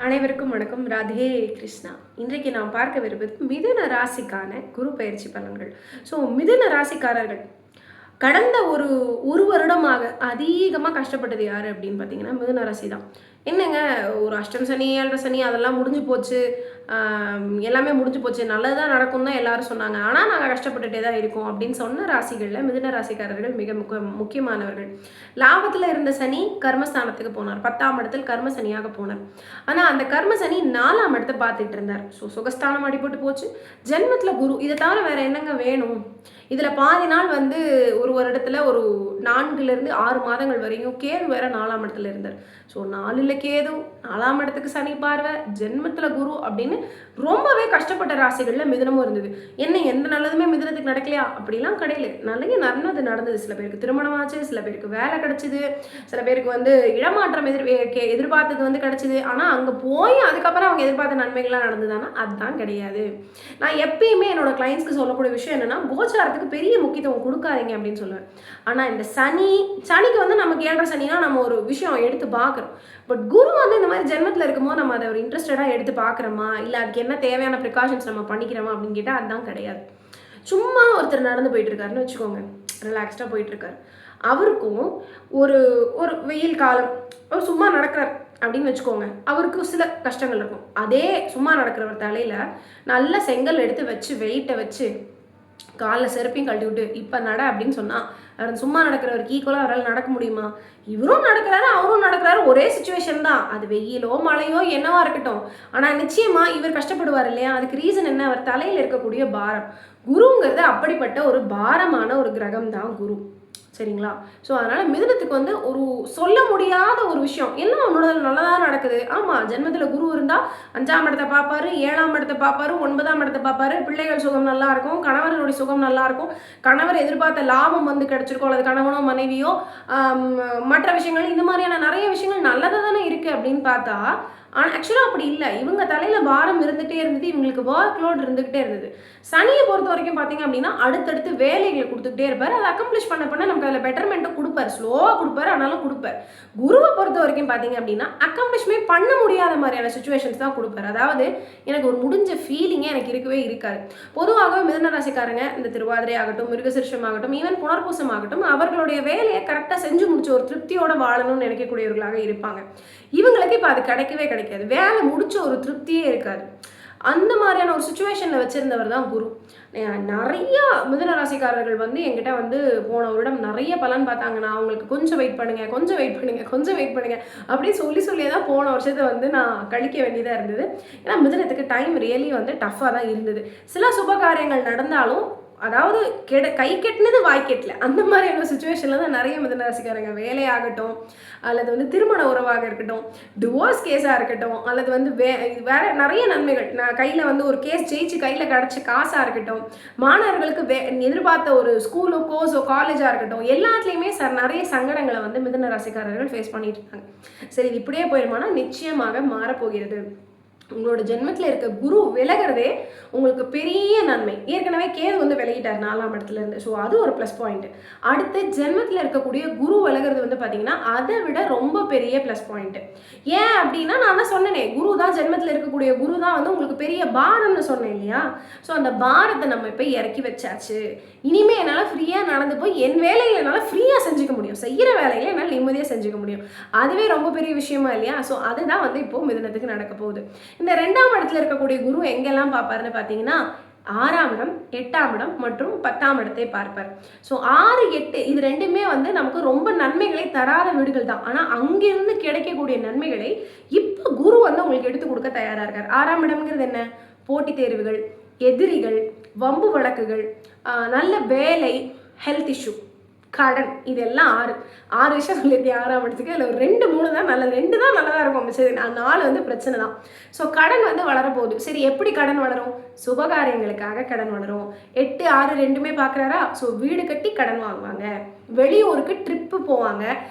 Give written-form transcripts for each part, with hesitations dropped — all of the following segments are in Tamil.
அனைவருக்கும் வணக்கம். ராதே கிருஷ்ணா. இன்றைக்கு நாம் பார்க்கவிருப்பது மிதுன ராசிக்கான குரு பயிற்சி பலன்கள். ஸோ மிதுன ராசிக்காரர்கள் கடந்த ஒரு வருடமாக அதிகமாக கஷ்டப்பட்டது யார் அப்படின்னு பார்த்தீங்கன்னா மிதுன ராசி தான். என்னங்க, ஒரு அஷ்டம் சனி, ஏழரை சனி அதெல்லாம் முடிஞ்சு போச்சு, எல்லாமே முடிஞ்சு போச்சு, நல்லதாக நடக்கும் தான் எல்லாரும் சொன்னாங்க. ஆனால் நாங்கள் கஷ்டப்பட்டுட்டே தான் இருக்கோம் அப்படின்னு சொன்ன ராசிகளில் மிதுன ராசிக்காரர்கள் மிக முக்கியமானவர்கள். லாபத்தில் இருந்த சனி கர்மஸ்தானத்துக்கு போனார், 10ஆம் இடத்தில் கர்ம சனியாக போனார். ஆனால் அந்த கர்ம சனி 4ஆம் இடத்தை பார்த்துட்டு இருந்தார். ஸோ சுகஸ்தானம் அடிபட்டு போச்சு. ஜென்மத்தில் குரு, இதை தவிர வேற என்னங்க வேணும்? இதில் பாதி நாள் ஒரு வருடத்தில் ஒரு 4லிருந்து 6 மாதங்கள் வரையும் கேது வேற 4ஆம் இடத்துல இருந்தார். ஸோ 4ல் கேது, 4ஆம் இடத்துக்கு சனி பார்வை, ஜென்மத்தில் குரு அப்படின்னு ரொம்பவே கஷ்டப்பட்ட ராசிகளில் மிதுனமும் இருந்தது. என்ன, எந்த நல்லதுமே மிதுனத்துக்கு நடக்கலையா? அப்படிலாம் கிடையாது. நல்லது நடந்தது. சில பேருக்கு திருமணம் ஆச்சு, சில பேருக்கு வேலை கிடைச்சிது, சில பேருக்கு இடமாற்றம் எதிர்பார்த்தது கிடைச்சிது. ஆனால் அங்கே போய் அதுக்கப்புறம் அவங்க எதிர்பார்த்த நன்மைகள்லாம் நடந்ததுன்னா அதுதான் கிடையாது. நான் எப்பயுமே என்னோட கிளைண்ட்ஸ்க்கு சொல்லக்கூடிய விஷயம் என்னன்னா, கோச்சாரத்துக்கு பெரிய முக்கியத்துவம் கொடுக்காதீங்க அப்படின்னு சொல்லுவேன். ஆனால் இந்த சனிக்கு நமக்கு ஏழரை சனினா நம்ம ஒரு விஷயம் எடுத்து பார்க்குறோம். பட் குரு இந்த மாதிரி ஜென்மத்தில் இருக்கும்போது நம்ம அதை ஒரு இன்ட்ரெஸ்டடாக எடுத்து பார்க்குறோமா, இல்லை அதுக்கு என்ன தேவையான ப்ரிகாஷன்ஸ் நம்ம பண்ணிக்கிறோமா அப்படின்னு கேட்டால் அதுதான் கிடையாது. சும்மா ஒருத்தர் நடந்து போயிட்டு இருக்காருன்னு வச்சுக்கோங்க, ரிலாக்ஸ்டாக போயிட்டு இருக்காரு. அவருக்கும் ஒரு ஒரு வெயில் காலம் ஒரு சும்மா நடக்கிறார் அப்படின்னு வச்சுக்கோங்க, அவருக்கு சில கஷ்டங்கள் இருக்கும். அதே சும்மா நடக்கிறவர் தலையில் நல்ல செங்கல் எடுத்து வச்சு வெயிட்டை வச்சு காலில் செருப்பையும் கழட்டி விட்டு இப்போ நட அப்படின்னு சொன்னால் அவர் சும்மா நடக்கிறவருக்கு ஈக்குவலாக அவரால் நடக்க முடியுமா? இவரும் நடக்கிறாரு, அவரும் நடக்கிறாரு, ஒரே சுச்சுவேஷன் தான். அது வெயிலோ மழையோ என்னவா இருக்கட்டும், ஆனால் நிச்சயமாக இவர் கஷ்டப்படுவார் இல்லையா? அதுக்கு ரீசன் என்ன? அவர் தலையில் இருக்கக்கூடிய பாரம். குருங்கிறது அப்படிப்பட்ட ஒரு பாரமான ஒரு கிரகம் தான் குரு, சரிங்களா? ஸோ அதனால் மிதுனத்துக்கு ஒரு சொல்ல முடியாத ஒரு விஷயம். எல்லாம் அவனோட நல்லதாக நடக்குது. ஆமாம், ஜென்மத்தில் குரு இருந்தால் 5ஆம் இடத்தை பார்ப்பாரு, 7ஆம் இடத்தை பார்ப்பாரு, 9ஆம் இடத்தை பார்ப்பாரு. பிள்ளைகள் சுகம் நல்லா இருக்கும், கணவர்களுடைய சுகம் நல்லா இருக்கும், கணவர் எதிர்பார்த்த லாபம் கிடைச்சிருக்கோம், அல்லது கணவனோ மனைவியோ மற்ற விஷயங்கள், இந்த மாதிரியான நிறைய விஷயங்கள் நல்லதாக தானே இருக்குது அப்படின்னு பார்த்தா, ஆனால் ஆக்சுவலாக அப்படி இல்லை. இவங்க தலையில் பாரம் இருந்துகிட்டே இருந்தது, இவங்களுக்கு ஒர்க் லோட் இருந்துகிட்டே இருந்தது. சனியை பொறுத்த வரைக்கும் பார்த்தீங்க அப்படின்னா அடுத்தடுத்து வேலைகளை கொடுத்துக்கிட்டே இருப்பார். அதை அக்கம்ப்ளிஷ் பண்ண நமக்கு அதில் பெட்டர்மெண்ட்டும் கொடுப்பார், ஸ்லோவாக கொடுப்பார், ஆனாலும் கொடுப்பார். குருவை பொறுத்த வரைக்கும் பார்த்தீங்க அப்படின்னா அக்கம்ப்ளிஷ்மே பண்ண முடியாத மாதிரியான சுச்சுவேஷன்ஸ் தான் கொடுப்பார். அதாவது எனக்கு ஒரு முடிஞ்ச ஃபீலிங்கே எனக்கு இருக்கவே இருக்காது. பொதுவாகவே மிதுன ராசிக்காரங்க இந்த திருவாதிரை ஆகட்டும், மிருகசிருஷம் ஆகட்டும், ஈவன் புனர்பூசம் ஆகட்டும், அவர்களுடைய வேலையை கரெக்டாக செஞ்சு முடிச்சு ஒரு திருப்தியோட வாழணும்னு நினைக்கக்கூடியவர்களாக இருப்பாங்க. இவங்களுக்கு இப்போ அது கிடைக்கவே கிடைக்காது. வேலை முடிச்ச ஒரு திருப்தியே இருக்காது. அந்த மாதிரியான ஒரு சுச்சுவேஷனில் வச்சுருந்தவர் தான் குரு. நிறைய மிதுன ராசிக்காரர்கள் என்கிட்ட போன வருடம் நிறைய பலன் பார்த்தாங்க. நான் அவங்களுக்கு கொஞ்சம் வெயிட் பண்ணுங்க அப்படின்னு சொல்லியே தான் போன வருஷத்தை நான் கழிக்க வேண்டியதாக இருந்தது. ஏன்னா மிதுனத்துக்கு டைம் ரியலி டஃப்பாக தான் இருந்தது. சில சுப காரியங்கள் நடந்தாலும், அதாவது கை கெட்டினது வாய் கெட்டல, அந்த மாதிரியான சுச்சுவேஷனில் தான் நிறைய மிதுன ராசிக்காரங்க வேலையாகட்டும், அல்லது திருமண உறவாக இருக்கட்டும், டிவோர்ஸ் கேஸாக இருக்கட்டும், அல்லது வேற நிறைய நன்மைகள், நான் கையில் ஒரு கேஸ் ஜெயிச்சு கையில் கிடச்ச காசாக இருக்கட்டும், மாணவர்களுக்கு எதிர்பார்த்த ஒரு ஸ்கூலோ கோர்ஸோ காலேஜாக இருக்கட்டும், எல்லாத்துலேயுமே நிறைய சங்கடங்களை மிதுன ராசிக்காரர்கள் ஃபேஸ் பண்ணிட்டு இருக்காங்க. சரி, இது இப்படியே போயிடுமானா நிச்சயமாக மாறப்போகிறது. உங்களோட ஜென்மத்தில் இருக்க குரு விலகிறதே உங்களுக்கு பெரிய நன்மை. ஏற்கனவே கேது விலகிட்டார் 4ஆம் இடத்துல இருந்து. ஸோ அது ஒரு ப்ளஸ் பாயிண்ட். அடுத்து ஜென்மத்தில் இருக்கக்கூடிய குரு விலகிறது பார்த்தீங்கன்னா அதை விட ரொம்ப பெரிய ப்ளஸ் பாயிண்ட். ஏன் அப்படின்னா, நான் தான் சொன்னேனே, குரு தான் ஜென்மத்தில் இருக்கக்கூடிய குரு தான் உங்களுக்கு பெரிய பாரம்னு சொன்னேன் இல்லையா? ஸோ அந்த பாரத்தை நம்ம இப்போ இறக்கி வச்சாச்சு. இனிமேல் என்னால் ஃப்ரீயாக நடந்து போய் என் வேலையில் என்னால் ஃப்ரீயாக செஞ்சுக்க முடியும், செய்கிற வேலையில் என்னால் நிம்மதியாக செஞ்சுக்க முடியும். அதுவே ரொம்ப பெரிய விஷயமா இல்லையா? ஸோ அதுதான் இப்போ மிதுனத்துக்கு நடக்க போகுது. இந்த 2ஆம் இடத்துல இருக்கக்கூடிய குரு எங்கெல்லாம் பார்ப்பாருன்னு பார்த்தீங்கன்னா 6ஆம் இடம், 8ஆம் இடம் மற்றும் 10ஆம் இடத்தை பார்ப்பார். ஸோ 6, 8 இது ரெண்டுமே நமக்கு ரொம்ப நன்மைகளை தராத வீடுகள் தான். ஆனால் அங்கிருந்து கிடைக்கக்கூடிய நன்மைகளை இப்போ குரு உங்களுக்கு எடுத்து கொடுக்க தயாராக இருக்கார். 6ஆம் இடம்ங்கிறது என்ன? போட்டித் தேர்வுகள், எதிரிகள், வம்பு வழக்குகள், நல்ல வேலை, ஹெல்த் இஷ்யூ, கடன், இதெல்லாம் 6 விஷயம் சொல்லியிருக்கேன் 6ஆம் இடத்துக்கு. இல்லை ஒரு 2, 3 தான் நல்லது, 2 தான் நல்லதாக இருக்கும். சரி, 4 பிரச்சனை தான். ஸோ கடன் வளரப்போகுது. சரி, எப்படி கடன் வளரும்? சுபகாரியங்களுக்காக கடன் வளரும். 8, 6 ரெண்டுமே பார்க்குறாரா? ஸோ வீடு கட்டி கடன் வாங்குவாங்க, வெளியூருக்கு ட்ரிப்பு போவாங்க,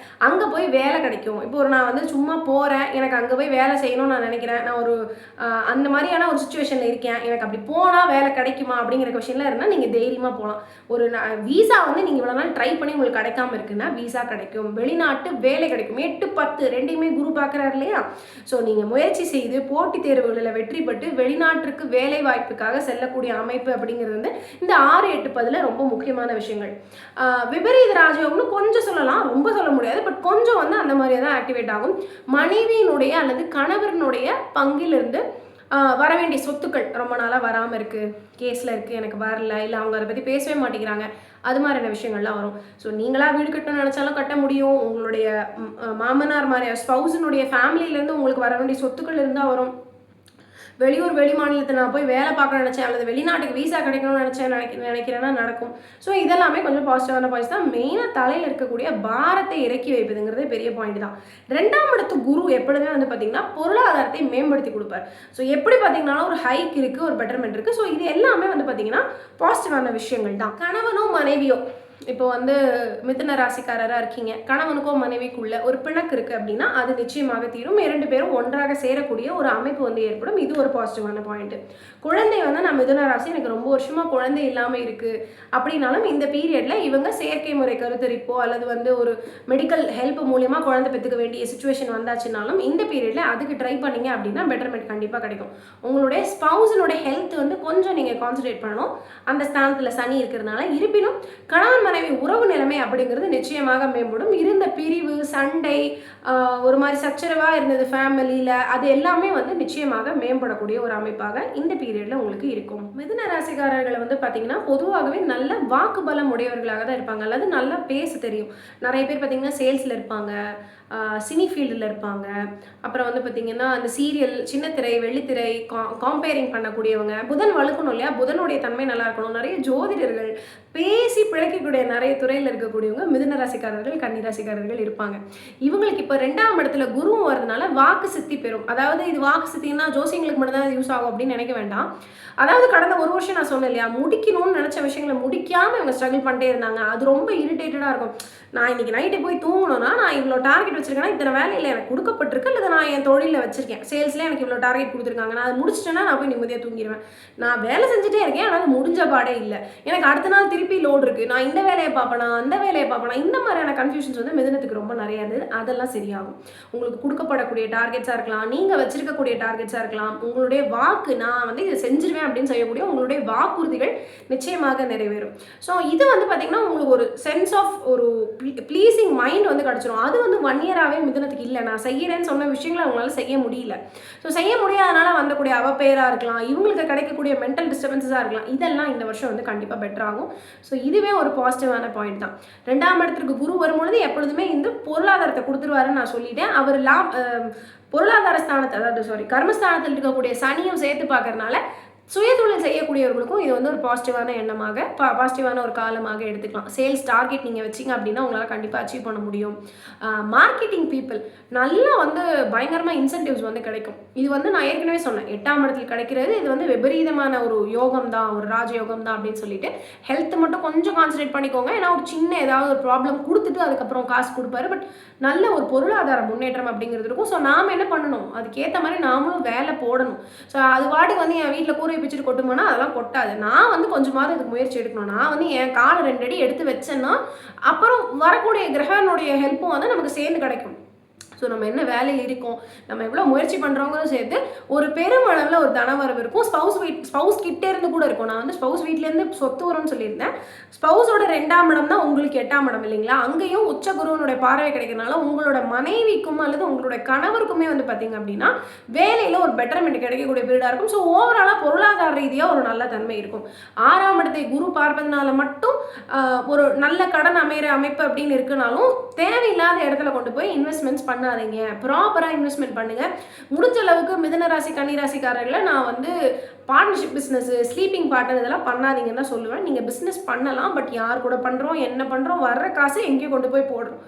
அங்கே போய் வேலை கிடைக்கும். இப்போ நான் வந்து சும்மா போகிறேன், எனக்கு அங்கே போய் வேலை செய்யணும்னு நான் நினைக்கிறேன், நான் ஒரு அந்த மாதிரியான ஒரு சுச்சுவேஷனில் இருக்கேன், எனக்கு அப்படி போனால் வேலை கிடைக்குமா அப்படிங்கிற கொஷினில் இருந்தால் நீங்கள் தைரியமாக போகலாம். ஒரு வீசா வந்து நீங்கள் இவ்வளோ நாள் ட்ரை பண்ணி உங்களுக்கு கிடைக்காம இருக்குன்னா வீசா கிடைக்கும், வெளிநாட்டு வேலை கிடைக்கும். 8, 10 ரெண்டையுமே குரு பார்க்குறாரு இல்லையா? ஸோ நீங்கள் முயற்சி செய்து போட்டித் தேர்வுகளில் வெற்றி பெற்று வெளிநாட்டிற்கு வேலை வாய்ப்புக்காக செல்லக்கூடிய அமைப்பு அப்படிங்கிறது வந்து இந்த 6, 8, 10 ரொம்ப முக்கியமான விஷயங்கள். விபரீத ராஜயோகம்னு கொஞ்சம் சொல்லலாம், ரொம்ப சொல்ல முடியாது, பட் கொஞ்சம் வந்து அந்த மாதிரியே தான் ஆக்டிவேட் ஆகும். மனைவியினுடைய அல்லது கணவரினுடைய பங்கிலிருந்து வர வேண்டிய சொத்துக்கள் ரொம்ப நாளாக வராமல் இருக்குது, கேஸில் இருக்குது, எனக்கு வரல, இல்லை அவங்க அதை பற்றி பேசவே மாட்டேங்கிறாங்க, அது மாதிரியான விஷயங்கள்லாம் வரும். ஸோ நீங்களாக வீடு கட்டணும்னு நினச்சாலும் கட்ட முடியும். உங்களுடைய மாமனார் மாதிரி ஸ்பௌஸினுடைய ஃபேமிலியிலேருந்து உங்களுக்கு வர வேண்டிய சொத்துக்கள் இருந்தால் வரும். வெளியூர் வெளி மாநிலத்தில் நான் போய் வேலை பார்க்க நினச்சேன் அல்லது வெளிநாட்டுக்கு வீசா கிடைக்கணும்னு நினைக்கிறேன்னா நடக்கும். ஸோ இதெல்லாமே கொஞ்சம் பாசிட்டிவான பாயிண்ட்ஸ் தான். மெயினாக தலையில் இருக்கக்கூடிய பாரத்தை இறக்கி வைப்பதுங்கிறது பெரிய பாயிண்ட் தான். 2ஆம் இடத்து குரு எப்பொழுதுமே வந்து பார்த்திங்கன்னா பொருளாதாரத்தை மேம்படுத்தி கொடுப்பார். ஸோ எப்படி பார்த்தீங்கன்னாலும் ஒரு ஹைக் இருக்குது, ஒரு பெட்டர்மெண்ட் இருக்குது. ஸோ இது எல்லாமே வந்து பார்த்திங்கன்னா பாசிட்டிவான விஷயங்கள் தான். கணவனோ மனைவியோ இப்போ வந்து மிதுன ராசிக்காரராக இருக்கீங்க, கணவனுக்கோ மனைவிக்குள்ள ஒரு பிணக்கு இருக்குது அப்படின்னா அது நிச்சயமாக தீரும். 2 பேரும் ஒன்றாக சேரக்கூடிய ஒரு அமைப்பு வந்து ஏற்படும். இது ஒரு பாசிட்டிவான பாயிண்ட்டு. குழந்தை வந்து நான் மிதுன ராசி, எனக்கு ரொம்ப வருஷமாக குழந்தை இல்லாமல் இருக்குது அப்படின்னாலும் இந்த பீரியடில் இவங்க செயற்கை முறை கருத்தரிப்போ அல்லது வந்து ஒரு மெடிக்கல் ஹெல்ப் மூலியமாக குழந்தை பெற்றுக்க வேண்டிய சுச்சுவேஷன் வந்தாச்சுனாலும் இந்த பீரியடில் அதுக்கு ட்ரை பண்ணிங்க அப்படின்னா பெட்டர்மெண்ட் கண்டிப்பாக கிடைக்கும். உங்களுடைய ஸ்பௌஸினுடைய ஹெல்த் வந்து கொஞ்சம் நீங்கள் கான்சன்ட்ரேட் பண்ணணும், அந்த ஸ்தானத்தில் சனி இருக்கிறதுனால. இருப்பினும் கணவன் மனைவி உறவு நிலைமை அப்படிங்கிறது நிச்சயமாக மேம்படும். இருந்த பிரிவு, சண்டை, ஒரு மாதிரி சச்சரவாக இருந்தது ஃபேமிலியில், அது எல்லாமே வந்து நிச்சயமாக மேம்படக்கூடிய ஒரு அமைப்பாக இந்த பீரியடில் உங்களுக்கு இருக்கும். மிதுன ராசிக்காரர்களை வந்து பார்த்தீங்கன்னா பொதுவாகவே நல்ல வாக்குபலம் உடையவர்களாக தான் இருப்பாங்க, அல்லது நல்லா பேச தெரியும். நிறைய பேர் பார்த்தீங்கன்னா சேல்ஸில் இருப்பாங்க, சினி ஃபீல்டில் இருப்பாங்க, அப்புறம் வந்து பார்த்திங்கன்னா அந்த சீரியல், சின்னத்திரை, வெள்ளித்திரை, காம்பேரிங் பண்ணக்கூடியவங்க. புதன் வலுக்கணும் இல்லையா, புதனுடைய தன்மை நல்லா இருக்கணும். நிறைய ஜோதிடர்கள், பேசி பிழைக்கக்கூடிய நிறைய துறையில் இருக்கக்கூடியவங்க மிதுன ராசிக்காரர்கள், கன்னி ராசிக்காரர்கள் இருப்பாங்க. இவங்களுக்கு இப்போ 2ஆம் இடத்துல குருவும் வரதுனால வாக்கு சித்தி பெறும். அதாவது இது வாக்கு சித்தின்னா ஜோசியங்களுக்கு மட்டும்தான் யூஸ் ஆகும் அப்படின்னு நினைக்க வேண்டாம். அதாவது கடந்த ஒரு வருஷம் நான் சொன்னேன் இல்லையா, முடிக்கணும்னு நினச்ச விஷயங்களை முடிக்காமல் இவங்க ஸ்ட்ரகிள் பண்ணிட்டே இருந்தாங்க. அது ரொம்ப இரிட்டேட்டடாக இருக்கும். நான் இன்றைக்கி நைட்டு போய் தூங்கணும்னா நான் இவ்வளோ டார்கெட் வச்சுருக்கேன்னா இத்தனை வேலையில் எனக்கு கொடுக்கப்பட்டிருக்கு, இல்லை நான் என் தொழிலில் வச்சுருக்கேன், சேல்ஸில் எனக்கு இவ்வளோ டார்கெட் கொடுத்துருக்காங்க, நான் அதை முடிச்சிட்டேன்னா நான் போய் நிம்மதியாக தூங்கிடுவேன். நான் வேலை செஞ்சுட்டே இருக்கேன், ஆனால் அது முடிஞ்ச பாடே இல்லை. எனக்கு அடுத்த நாள் திருப்பி லோடு இருக்குது, நான் இந்த வேலையை பார்ப்பேனா அந்த வேலையை பார்ப்பேனா, இந்த மாதிரியான கன்ஃபியூஷன்ஸ் வந்து மிதுனத்துக்கு ரொம்ப நிறையா இருந்தது. அதெல்லாம் சரியாகும். உங்களுக்கு கொடுக்கப்படக்கூடிய டார்கெட்ஸாக இருக்கலாம், நீங்கள் வச்சிருக்கக்கூடிய டார்கெட்ஸாக இருக்கலாம், உங்களுடைய வாக்கு நான் வந்து இதை செஞ்சிருவேன் அப்படின்னு செய்யக்கூடிய உங்களுடைய வாக்குறுதிகள் நிச்சயமாக நிறைவேறும். ஸோ இது வந்து பார்த்திங்கன்னா உங்களுக்கு ஒரு சென்ஸ் ஆஃப் ஒரு ப்ளீஸிங் மைண்ட் வந்து கிடச்சிரும். அது வந்து 1 இயராகவே மிதுனத்துக்கு இல்லை. நான் செய்கிறேன்னு சொன்ன விஷயங்களை அவங்களால செய்ய முடியல. ஸோ செய்ய முடியாதனால வந்தக்கூடிய அவப்பெயராக இருக்கலாம், இவங்களுக்கு கிடைக்கக்கூடிய மென்டல் டிஸ்டர்பன்ஸாக இருக்கலாம், இதெல்லாம் இந்த வருஷம் வந்து கண்டிப்பாக பெட்டர் ஆகும். ஸோ இதுவே ஒரு பாசிட்டிவான பாயிண்ட் தான். 2ஆம் இடத்துக்கு குரு வரும்பொழுது எப்பொழுதுமே இந்த பொருளாதாரத்தை கொடுத்துருவாருன்னு நான் சொல்லிட்டேன். அவர் பொருளாதார ஸ்தானத்தை, அதாவது கர்மஸ்தானத்தில் இருக்கக்கூடிய சனியும் சேர்த்து பார்க்கறதுனால சுயதொழில் செய்யக்கூடியவர்களுக்கும் இது வந்து ஒரு பாசிட்டிவான எண்ணமாக, பாசிட்டிவான ஒரு காலமாக எடுத்துக்கலாம். சேல்ஸ் டார்கெட் நீங்கள் வச்சிங்க அப்படின்னா உங்களால் கண்டிப்பாக அச்சீவ் பண்ண முடியும். மார்க்கெட்டிங் பீப்புள் நல்லா வந்து பயங்கரமாக இன்சென்டிவ்ஸ் வந்து கிடைக்கும். இது வந்து நான் ஏற்கனவே சொன்னேன், 8ஆம் இடத்துல கிடைக்கிறது இது வந்து விபரீதமான ஒரு யோகம் தான், ஒரு ராஜயோகம் தான் அப்படின்னு சொல்லிட்டு. ஹெல்த் மட்டும் கொஞ்சம் கான்சன்ட்ரேட் பண்ணிக்கோங்க, ஏன்னா ஒரு சின்ன ஏதாவது ஒரு ப்ராப்ளம் கொடுத்துட்டு அதுக்கப்புறம் காசு கொடுப்பாரு. பட் நல்ல ஒரு பொருளாதார முன்னேற்றம் அப்படிங்கிறது இருக்கும். ஸோ நாம் என்ன பண்ணணும், அதுக்கேற்ற மாதிரி நாமளும் வேலை போடணும். ஸோ அது வாட்டுக்கு வந்து என் வீட்டில் கூரை பிச்சுட்டு கொட்டுமானா அதெல்லாம் கொட்டாது. நான் வந்து கொஞ்சமாவது இதுக்கு முயற்சி எடுக்கணும். நான் வந்து என் காலை 2 அடி எடுத்து வச்சேன்னா அப்புறம் வரக்கூடிய கிரகனுடைய ஹெல்ப்பும் வந்து நமக்கு சேர்ந்து கிடைக்கும். ஸோ நம்ம என்ன வேலையில் இருக்கோம், நம்ம எவ்வளோ முயற்சி பண்ணுறோங்கிறதும் சேர்த்து ஒரு பெருமளவில் ஒரு தனவரவு இருக்கும். ஸ்பௌஸ் கிட்டே இருந்து கூட இருக்கும். நான் வந்து ஸ்பௌஸ் வீட்டிலேருந்து சொத்து வரும்னு சொல்லியிருந்தேன். ஸ்பௌஸோட 2ஆம் இடம் தான் உங்களுக்கு 8ஆம் இடம் இல்லைங்களா, அங்கேயும் உச்ச குருவனுடைய பார்வை கிடைக்கிறதுனால உங்களோட மனைவிக்கும் அல்லது உங்களோட கணவருக்குமே வந்து பார்த்தீங்க அப்படின்னா வேலையில் ஒரு பெட்டர்மெண்ட் கிடைக்கக்கூடிய பீரியடாக இருக்கும். ஸோ ஓவராலாக பொருளாதார ரீதியாக ஒரு நல்ல தன்மை இருக்கும். 6ஆம் இடத்தை குரு பார்ப்பதனால மட்டும் ஒரு நல்ல கடன் அமைகிற அமைப்பு அப்படின்னு இருக்குனாலும் தேவையில்லாத இடத்துல கொண்டு போய் இன்வெஸ்ட்மெண்ட்ஸ் பண்ணாதீங்க. ப்ராப்பராக இன்வெஸ்ட்மெண்ட் பண்ணுங்கள். முடிஞ்ச அளவுக்கு மிதுன ராசி, கன்னி ராசிக்காரர்களை நான் வந்து பார்ட்னர்ஷிப் பிஸ்னஸ், ஸ்லீப்பிங் பார்ட்னர் இதெல்லாம் பண்ணாதீங்கன்னு தான் சொல்லுவேன். நீங்கள் பிஸ்னஸ் பண்ணலாம், பட் யார் கூட பண்ணுறோம், என்ன பண்ணுறோம், வர்ற காசு எங்கேயோ கொண்டு போய் போடுறோம்.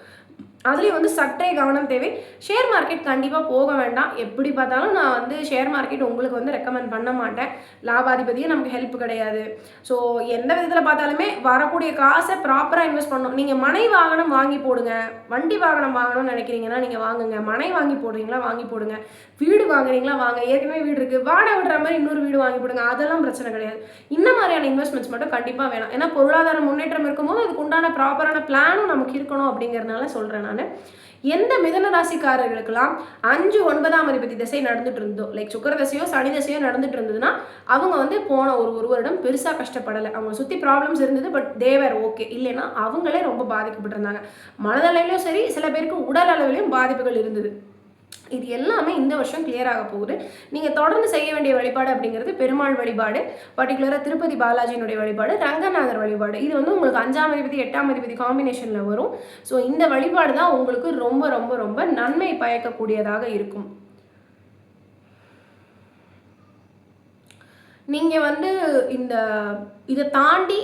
அதுலேயும் வந்து சற்றே கவனம் தேவை. ஷேர் மார்க்கெட் கண்டிப்பாக போக வேண்டாம். எப்படி பார்த்தாலும் நான் வந்து ஷேர் மார்க்கெட் உங்களுக்கு வந்து ரெக்கமெண்ட் பண்ண மாட்டேன். லாபாதிபதியே நமக்கு ஹெல்ப் கிடையாது. ஸோ எந்த விதத்தில் பார்த்தாலுமே வரக்கூடிய காசை ப்ராப்பராக இன்வெஸ்ட் பண்ணணும். நீங்கள் மனை வாகனம் வாங்கி போடுங்க. வண்டி வாகனம் வாங்கணும்னு நினைக்கிறீங்கன்னா நீங்கள் வாங்குங்க. மனை வாங்கி போடுறீங்களா வாங்கி போடுங்க. வீடு வாங்குறீங்களா வாங்க. ஏற்கனவே வீடு இருக்குது, வாடகை விடுற மாதிரி இன்னொரு வீடு வாங்கி போடுங்க. அதெல்லாம் பிரச்சனை கிடையாது. இந்த மாதிரியான இன்வெஸ்ட்மெண்ட்ஸ் மட்டும் கண்டிப்பாக வேணாம். ஏன்னா பொருளாதார முன்னேற்றம் இருக்கும்போது அதுக்கு உண்டான ப்ராப்பரான பிளானும் நமக்கு இருக்கணும் அப்படிங்கிறதுனால சொல்கிறேன் நான். எந்த மிதன ராசிக்காரர்களுக்கெல்லாம் 5, 9ஆம் அதிபதி திசை நடந்துட்டு இருந்தோ, லைக் சுக்கிர தசையோ சனி தசையோ நடந்துட்டு இருந்ததுன்னா அவங்க வந்து போன ஒரு வருடம் பெருசாக கஷ்டப்படலை. அவங்க சுற்றி ப்ராப்ளம்ஸ் இருந்தது, பட் தேவர் ஓகே. இல்லைன்னா அவங்களே ரொம்ப பாதிக்கப்பட்டிருந்தாங்க. மனதளவிலையும் சரி, சில பேருக்கு உடல் அளவிலையும் பாதிப்புகள் இருந்தது. இது எல்லாமே இந்த வருஷம் கிளியர் ஆக போகுது. நீங்கள் தொடர்ந்து செய்ய வேண்டிய வழிபாடு அப்படிங்கிறது பெருமாள் வழிபாடு, பர்டிகுலராக திருப்பதி பாலாஜியினுடைய வழிபாடு, ரங்கநாதர் வழிபாடு. இது வந்து உங்களுக்கு 5ஆம் அதிபதி 8ஆம் அதிபதி காம்பினேஷனில் வரும். ஸோ இந்த வழிபாடு தான் உங்களுக்கு ரொம்ப ரொம்ப ரொம்ப நன்மை பயக்கக்கூடியதாக இருக்கும். நீங்கள் வந்து இதை தாண்டி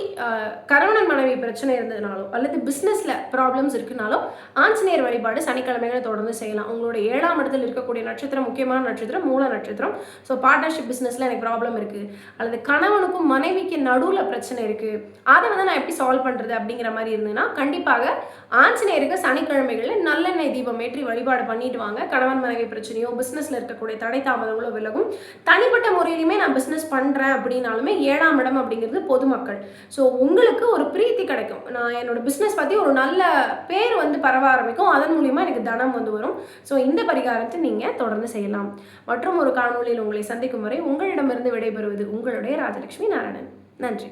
கணவன் மனைவி பிரச்சனை இருந்ததுனாலோ அல்லது பிஸ்னஸில் ப்ராப்ளம்ஸ் இருக்குனாலோ ஆஞ்சநேயர் வழிபாடு சனிக்கிழமைகளை தொடர்ந்து செய்யலாம். உங்களோட 7ஆம் இடத்தில் இருக்கக்கூடிய நட்சத்திரம் முக்கியமான நட்சத்திரம் மூல நட்சத்திரம். ஸோ பார்ட்னர்ஷிப் பிஸ்னஸில் எனக்கு ப்ராப்ளம் இருக்குது, அல்லது கணவனுக்கும் மனைவிக்கு நடுவில் பிரச்சனை இருக்குது, அதை வந்து நான் எப்படி சால்வ் பண்ணுறது அப்படிங்கிற மாதிரி இருந்ததுன்னா கண்டிப்பாக ஆஞ்சநேயருக்கு சனிக்கிழமைகளில் நல்லெண்ணெய் தீபம் ஏற்றி வழிபாடு பண்ணிட்டு வாங்க. கணவன் மனைவி பிரச்சனையோ பிஸ்னஸில் இருக்கக்கூடிய தடை தாமதங்களோ விலகும். தனிப்பட்ட முறையிலுமே நான் பிஸ்னஸ் பண்ணுறேன் அப்படின்னாலுமே 7ஆம் இடம் அப்படிங்கிறது பொதுமக்கள். ஸோ உங்களுக்கு ஒரு பிரீத்தி கிடைக்கும். நான் என்னோட பிஸ்னஸ் பற்றி ஒரு நல்ல பேர் வந்து பரவ ஆரம்பிக்கும். அதன் மூலிமா எனக்கு தனம் வந்து வரும். ஸோ இந்த பரிகாரத்தை நீங்கள் தொடர்ந்து செய்யலாம். மற்றும் ஒரு காணொலியில் உங்களை சந்திக்கும் வரை உங்களிடமிருந்து விடைபெறுவது உங்களுடைய ராஜலட்சுமி நாராயணன். நன்றி.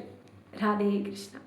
ராதே கிருஷ்ணா.